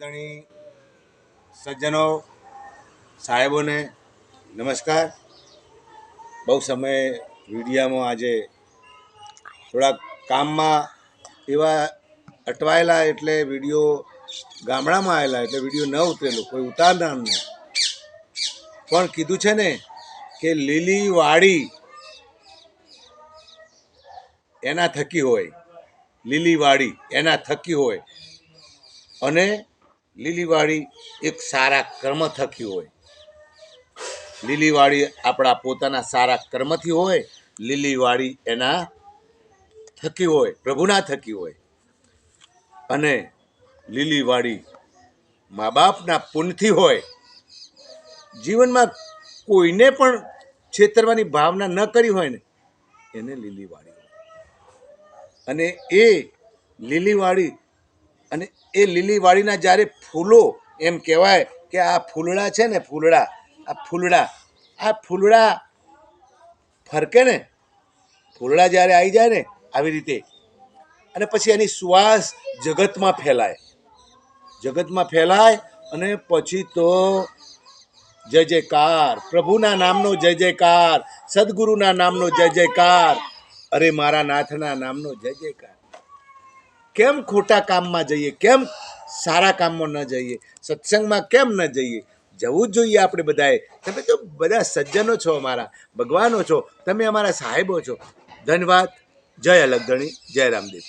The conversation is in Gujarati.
લગદણી સજ્જનો સાહેબોને નમસ્કાર। બહુ સમય વિડીયામાં આજે થોડાક કામમાં એવા અટવાયેલા એટલે વિડીયો ગામડામાં આવેલા એટલે વિડીયો ન ઉતરેલો, કોઈ ઉતારનાર નહીં। પણ કીધું છે ને કે લીલી વાડી એના થકી હોય, લીલી વાડી એના થકી હોય અને લીલી વાડી એક સારા કર્મ થકી હોય। લીલી વાડી આપણા પોતાના સારા કર્મથી હોય, લીલી વાડી એના થકી હોય, પ્રભુના થકી હોય। અને લીલી વાડી મા બાપના પુણ્યથી હોય। જીવનમાં કોઈને પણ છેતરવાની ભાવના ન કરી હોય ને એને લીલી વાડી હોય। અને એ લીલી વાડી અને એ લીલી વાડીના જ્યારે ફૂલો, એમ કહેવાય કે આ ફૂલડા છે ને, આ ફૂલડા ફરકે ને, ફૂલડા જ્યારે આવી જાય ને આવી રીતે, અને પછી એની સુવાસ જગતમાં ફેલાય અને પછી તો જય જયકાર, પ્રભુના નામનો જય જયકાર, સદગુરુના નામનો જય જયકાર, અરે મારા નાથના નામનો જય જયકાર। કેમ ખોટા કામમાં જઈએ, કેમ સારા કામમાં ન જઈએ, સત્સંગમાં કેમ ન જઈએ? જવું જ જોઈએ આપણે બધાએ। તમે તો બધા સજ્જનો છો, અમારા ભગવાનો છો, તમે અમારા સાહેબો છો। ધન્યવાદ। જય લગદણી, જય રામદેવ।